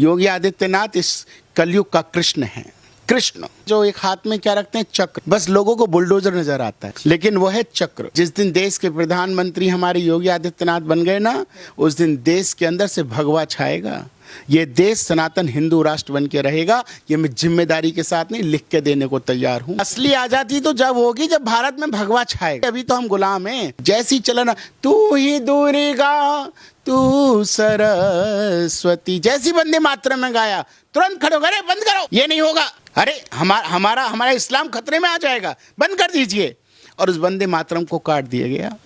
योगी आदित्यनाथ इस कलयुग का कृष्ण है। कृष्ण जो एक हाथ में क्या रखते हैं, चक्र। बस लोगों को बुलडोजर नजर आता है, लेकिन वो है चक्र। जिस दिन देश के प्रधानमंत्री हमारे योगी आदित्यनाथ बन गए ना, उस दिन देश के अंदर से भगवा छाएगा। ये देश सनातन हिंदू राष्ट्र बन के रहेगा। ये मैं जिम्मेदारी के साथ नहीं, लिख के देने को तैयार हूँ। असली आजादी तो जब होगी जब भारत में भगवा छाएगा। अभी तो हम गुलाम हैं। जैसी चलना तू ही दुर्गा तू सरस्वती, जैसी वंदे मातरम में गाया, तुरंत खड़े हो गए, बंद करो, ये नहीं होगा। अरे हमारा इस्लाम खतरे में आ जाएगा, बंद कर दीजिए। और उस वंदे मातरम को काट दिया गया।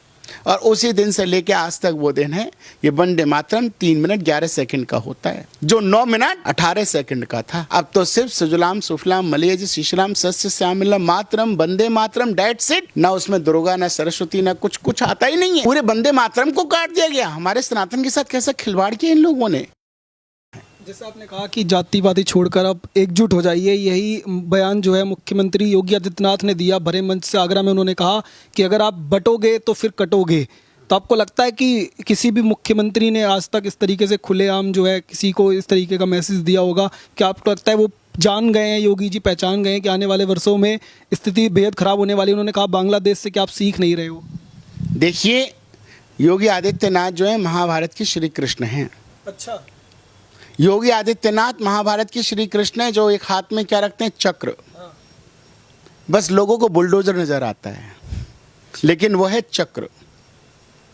और उसी दिन से लेके आज तक वो दिन है, ये वंदे मातरम 3 मिनट 11 सेकंड का होता है, जो 9 मिनट 18 सेकंड का था। अब तो सिर्फ सुजलाम सुफलाम मलयज शीशलाम सस्य श्यामलम मातरम वंदे मातरम, दैट्स इट। ना उसमें दुर्गा ना सरस्वती ना कुछ आता ही नहीं है। पूरे वंदे मातरम को काट दिया गया। हमारे सनातन के साथ कैसा खिलवाड़ किया इन लोगों ने। जैसे आपने कहा कि जातिवादी छोड़कर अब एकजुट हो जाइए, यही बयान जो है मुख्यमंत्री योगी आदित्यनाथ ने दिया भरे मंच से आगरा में। उन्होंने कहा कि अगर आप बटोगे तो फिर कटोगे। तो आपको लगता है कि किसी भी मुख्यमंत्री ने आज तक इस तरीके से खुलेआम जो है किसी को इस तरीके का मैसेज दिया होगा? क्या आपको लगता है वो जान गए हैं, योगी जी पहचान गए हैं कि आने वाले वर्षों में स्थिति बेहद खराब होने वाली? उन्होंने कहा बांग्लादेश से क्या आप सीख नहीं रहे हो? देखिए, योगी आदित्यनाथ जो है महाभारत के श्री कृष्ण हैं। अच्छा, योगी आदित्यनाथ महाभारत के श्री कृष्ण है, जो एक हाथ में क्या रखते हैं, चक्र। बस लोगों को बुलडोजर नजर आता है, लेकिन वो है चक्र।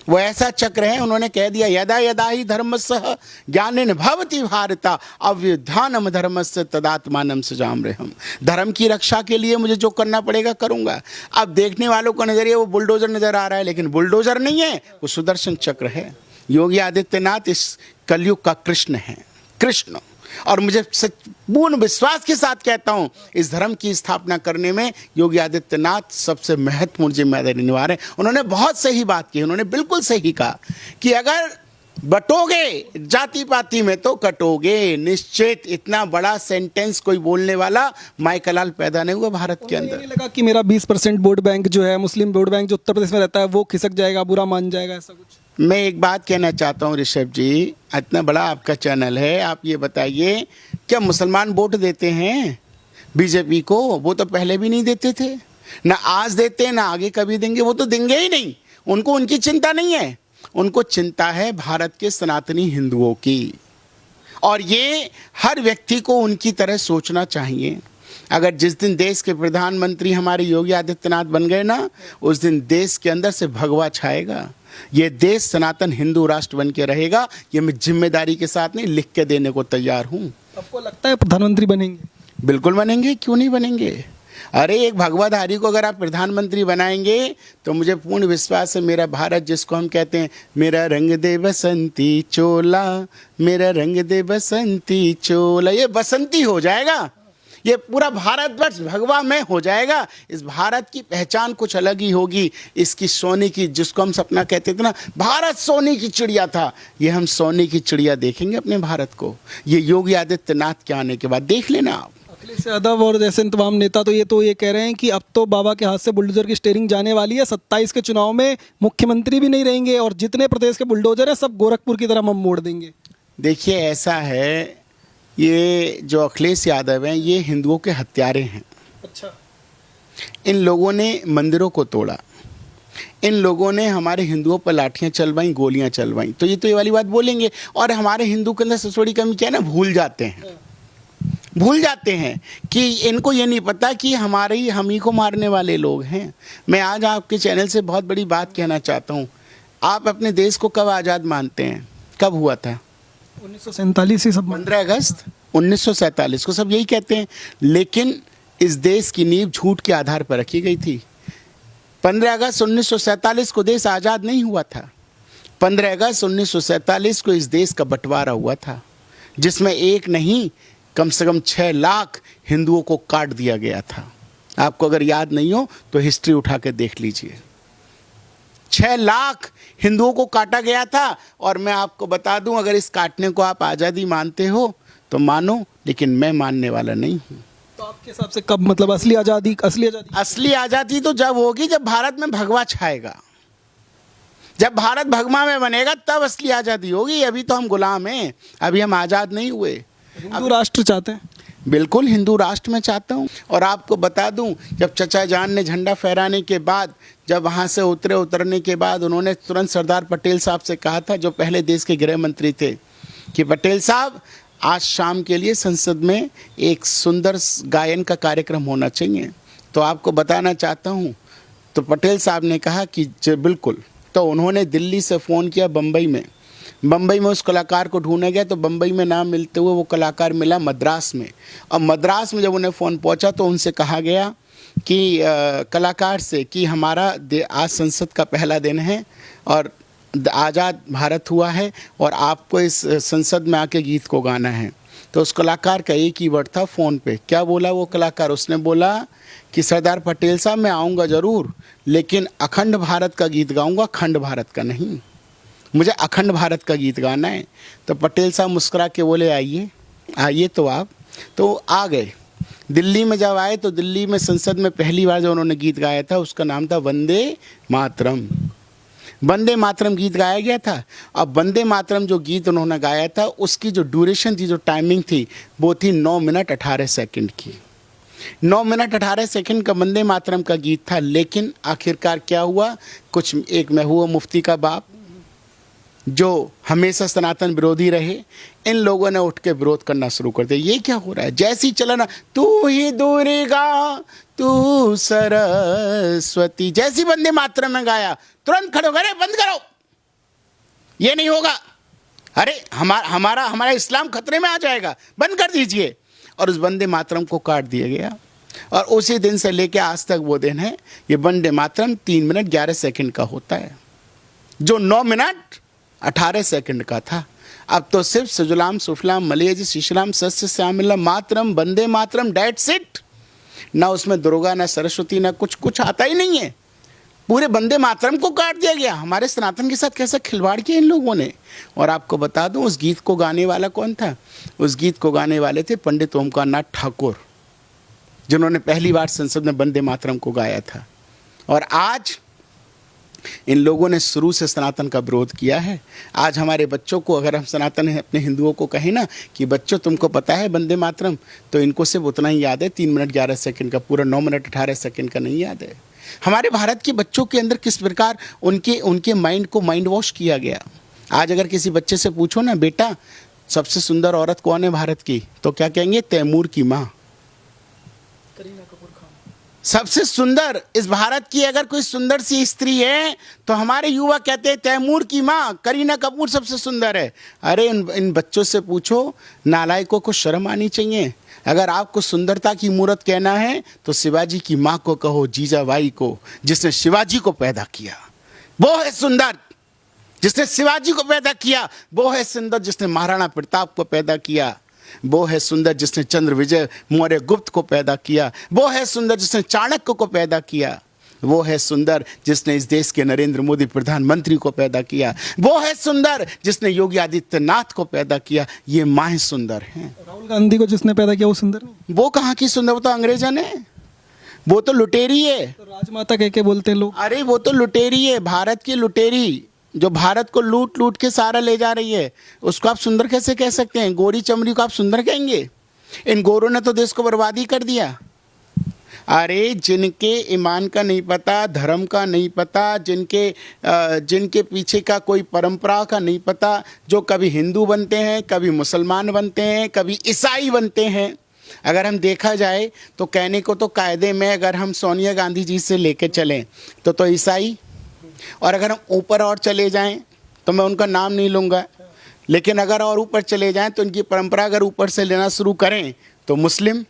वो ऐसा चक्र है, उन्होंने कह दिया यदा यदा ही धर्मस्य ज्ञानेन भवति भारता अव्युत्थानम धर्मस्य तदात्मानं सृजाम्यहम्। धर्म की रक्षा के लिए मुझे जो करना पड़ेगा करूंगा। अब देखने वालों का नजरिए वो बुलडोजर नजर आ रहा है, लेकिन बुलडोजर नहीं है, वो सुदर्शन चक्र है। योगी आदित्यनाथ इस कलयुग का कृष्ण है, कृष्ण। और मुझे पूर्ण विश्वास के साथ कहता हूं, इस धर्म की स्थापना करने में योगी आदित्यनाथ सबसे महत्वपूर्ण जिम्मेदारी निभा रहे हैं। उन्होंने बहुत सही बात की। उन्होंने बिल्कुल सही कहा कि अगर बटोगे जाति पाति में तो कटोगे निश्चित। इतना बड़ा सेंटेंस कोई बोलने वाला माइकलाल पैदा नहीं हुआ भारत के अंदर। नहीं लगा कि मेरा 20% वोट बैंक जो है, मुस्लिम वोट बैंक जो उत्तर प्रदेश में रहता है, वो खिसक जाएगा, बुरा मान जाएगा, ऐसा कुछ? मैं एक बात कहना चाहता हूँ ऋषभ जी, इतना बड़ा आपका चैनल है, आप ये बताइए क्या मुसलमान वोट देते हैं बीजेपी को? वो तो पहले भी नहीं देते थे, ना आज देते हैं, ना आगे कभी देंगे। वो तो देंगे ही नहीं। उनको उनकी चिंता नहीं है। उनको चिंता है भारत के सनातनी हिंदुओं की। और ये हर व्यक्ति को उनकी तरह सोचना चाहिए। अगर जिस दिन देश के प्रधानमंत्री हमारे योगी आदित्यनाथ बन गए ना, उस दिन देश के अंदर से भगवा छाएगा। ये देश सनातन हिंदू राष्ट्र बन के रहेगा। ये मैं जिम्मेदारी के साथ नहीं, लिख के देने को तैयार हूँ। आपको लगता है प्रधानमंत्री बनेंगे? बिल्कुल बनेंगे, क्यों नहीं बनेंगे। अरे एक भगवाधारी को अगर आप प्रधानमंत्री बनाएंगे तो मुझे पूर्ण विश्वास है, मेरा भारत जिसको हम कहते हैं मेरा रंग दे बसंती चोला, मेरा रंग दे बसंती चोला, ये बसंती हो जाएगा। ये पूरा भारतवर्ष भगवा में हो जाएगा। इस भारत की पहचान कुछ अलग ही होगी। इसकी सोने की, जिसको हम सपना कहते थे ना, भारत सोने की चिड़िया था, ये हम सोने की चिड़िया देखेंगे अपने भारत को। ये योगी आदित्यनाथ के आने के बाद देख लेना आप। अखिलेश यादव और जैसे तमाम नेता तो ये कह रहे हैं कि अब तो बाबा के हाथ से बुलडोजर की स्टीयरिंग जाने वाली है। 27 के चुनाव में मुख्यमंत्री भी नहीं रहेंगे और जितने प्रदेश के बुलडोजर हैं सब गोरखपुर की तरफ हम मोड़ देंगे। देखिए ऐसा है, ये जो अखिलेश यादव हैं ये हिंदुओं के हत्यारे हैं। अच्छा, इन लोगों ने मंदिरों को तोड़ा, इन लोगों ने हमारे हिंदुओं पर लाठियां चलवाई, गोलियां चलवाई। तो ये वाली बात बोलेंगे। और हमारे हिंदू के अंदर सबसे बड़ी कमी क्या है ना, भूल जाते हैं कि इनको ये नहीं पता कि हमारे ही हम ही को मारने वाले लोग हैं। मैं आज आपके चैनल से बहुत बड़ी बात कहना चाहता हूँ। आप अपने देश को कब आज़ाद मानते हैं? कब हुआ था? 1947 ही सब। 15 अगस्त 1947 को सब यही कहते हैं, लेकिन इस देश की नींव झूठ के आधार पर रखी गई थी। 15 अगस्त 1947 को देश आज़ाद नहीं हुआ था। 15 अगस्त 1947 को इस देश का बंटवारा हुआ था, जिसमें एक नहीं कम से कम 6 लाख हिंदुओं को काट दिया गया था। आपको अगर याद नहीं हो तो हिस्ट्री उठा के देख लीजिए। 6 लाख हिंदुओं को काटा गया था। और मैं आपको बता दूं, अगर इस काटने को आप आज़ादी मानते हो तो मानो, लेकिन मैं मानने वाला नहीं हूं। तो आपके हिसाब से कब मतलब असली आज़ादी? असली आज़ादी तो जब होगी जब भारत में भगवा छाएगा। जब भारत भगवा में बनेगा तब असली आज़ादी होगी। अभी तो हम गुलाम हैं, अभी हम आज़ाद नहीं हुए। हिंदू राष्ट्र चाहते हैं। बिल्कुल हिंदू राष्ट्र में चाहता हूँ। और आपको बता दूं, जब चचा जान ने झंडा फहराने के बाद, जब वहाँ से उतरने के बाद उन्होंने तुरंत सरदार पटेल साहब से कहा था, जो पहले देश के गृह मंत्री थे, कि पटेल साहब आज शाम के लिए संसद में एक सुंदर गायन का कार्यक्रम होना चाहिए। तो आपको बताना चाहता हूँ, तो पटेल साहब ने कहा कि बिल्कुल। तो उन्होंने दिल्ली से फ़ोन किया बम्बई में उस कलाकार को ढूंढा गया, तो बम्बई में ना मिलते हुए वो कलाकार मिला मद्रास में। और मद्रास में जब उन्हें फ़ोन पहुंचा तो उनसे कहा गया कि कलाकार से कि हमारा आज संसद का पहला दिन है और आज़ाद भारत हुआ है और आपको इस संसद में आके गीत को गाना है। तो उस कलाकार का एक ही वर्ड था फ़ोन पे। क्या बोला वो कलाकार? उसने बोला कि सरदार पटेल साहब मैं आऊँगा ज़रूर, लेकिन अखंड भारत का गीत गाऊँगा, खंड भारत का नहीं। मुझे अखंड भारत का गीत गाना है। तो पटेल साहब मुस्कुरा के बोले आइए। तो आप तो आ गए। दिल्ली में जब आए तो दिल्ली में संसद में पहली बार जो उन्होंने गीत गाया था उसका नाम था वंदे मातरम। वंदे मातरम गीत गाया गया था। अब वंदे मातरम जो गीत उन्होंने गाया था उसकी जो ड्यूरेशन थी, जो टाइमिंग थी, वो थी 9 मिनट 18 सेकंड की। 9 मिनट 18 सेकंड का वंदे मातरम का गीत था। लेकिन आखिरकार क्या हुआ? एक महबूबा मुफ्ती का बाप, जो हमेशा सनातन विरोधी रहे, इन लोगों ने उठ के विरोध करना शुरू कर दिया। ये क्या हो रहा है? जैसी चलना तू ही दुर्गा तू सरस्वती, जैसी वंदे मातरम में गाया तुरंत खड़े हो गए, बंद करो, ये नहीं होगा, अरे हमारा इस्लाम खतरे में आ जाएगा, बंद कर दीजिए। और उस वंदे मातरम को काट दिया गया। और उसी दिन से लेके आज तक वो दिन है, ये वंदे मातरम 3 मिनट 11 सेकंड का होता है, जो 9 मिनट 18 सेकंड का था। अब तो सिर्फ सुजलाम सुफलाम मलयज शीशलाम सस्य श्यामलम मातरम वंदे मातरम, डेट्स इट। ना उसमें दुर्गा ना सरस्वती ना कुछ आता ही नहीं है। पूरे वंदे मातरम को काट दिया गया। हमारे सनातन के साथ कैसा खिलवाड़ किया इन लोगों ने। और आपको बता दूं उस गीत को गाने वाला कौन था? उस गीत को गाने वाले थे पंडित ओमकार नाथ ठाकुर, जिन्होंने पहली बार संसद में वंदे मातरम को गाया था। और आज इन लोगों ने शुरू से सनातन का विरोध किया है। आज हमारे बच्चों को, अगर हम सनातन अपने हिंदुओं को कहें ना कि बच्चों तुमको पता है वंदे मातरम, तो इनको सिर्फ उतना ही याद है 3 मिनट 11 सेकंड का, पूरा 9 मिनट 18 सेकंड का नहीं याद है। हमारे भारत के बच्चों के अंदर किस प्रकार उनके माइंड को माइंड वॉश किया गया। आज अगर किसी बच्चे से पूछो ना, बेटा सबसे सुंदर औरत कौन है भारत की, तो क्या कहेंगे? तैमूर की माँ। सबसे सुंदर इस भारत की अगर कोई सुंदर सी स्त्री है तो हमारे युवा कहते हैं तैमूर की माँ, करीना कपूर सबसे सुंदर है। अरे इन बच्चों से पूछो, नालायकों को शर्म आनी चाहिए। अगर आपको सुंदरता की मूर्त कहना है तो शिवाजी की माँ को कहो, जीजाबाई को, जिसने शिवाजी को पैदा किया, वो है सुंदर। जिसने शिवाजी को पैदा किया वो है सुंदर। जिसने महाराणा प्रताप को पैदा किया वो है सुंदर। जिसने चंद्र विजय मौर्य गुप्त को पैदा किया वो है सुंदर। जिसने चाणक्य को पैदा किया वो है सुंदर। जिसने इस देश के नरेंद्र मोदी प्रधानमंत्री को पैदा किया वो है सुंदर। जिसने योगी आदित्यनाथ को पैदा किया, ये माँ सुंदर हैं। राहुल गांधी को जिसने पैदा किया वो सुंदर नहीं? वो कहाँ की सुंदर? वो तो अंग्रेजन है, वो तो लुटेरी है। तो राजमाता कह के बोलते हैं लोग। अरे वो तो लुटेरी है, भारत की लुटेरी, जो भारत को लूट लूट के सारा ले जा रही है। उसको आप सुंदर कैसे कह सकते हैं? गोरी चमड़ी को आप सुंदर कहेंगे? इन गोरों ने तो देश को बर्बाद ही कर दिया। अरे जिनके ईमान का नहीं पता, धर्म का नहीं पता, जिनके पीछे का कोई परंपरा का नहीं पता, जो कभी हिंदू बनते हैं, कभी मुसलमान बनते हैं, कभी ईसाई बनते हैं। अगर हम देखा जाए तो कहने को तो कायदे में अगर हम सोनिया गांधी जी से लेके चलें तो ईसाई, और अगर हम ऊपर और चले जाएं तो मैं उनका नाम नहीं लूँगा, लेकिन अगर और ऊपर चले जाएं तो इनकी परंपरा अगर ऊपर से लेना शुरू करें तो मुस्लिम।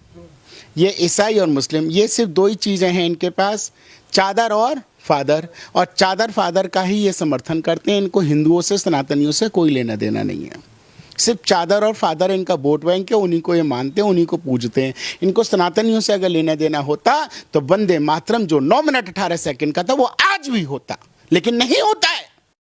ये ईसाई और मुस्लिम, ये सिर्फ 2 ही चीज़ें हैं इनके पास, चादर और फादर। और चादर फादर का ही ये समर्थन करते हैं। इनको हिंदुओं से, सनातनियों से कोई लेना देना नहीं है। सिर्फ चादर और फादर इनका वोट बैंक है, उन्हीं को ये मानते हैं, उन्हीं को पूजते हैं। इनको सनातनियों से अगर लेना देना होता तो वंदे मातरम जो 9 मिनट 18 सेकंड का था वो आज भी होता, लेकिन नहीं होता है।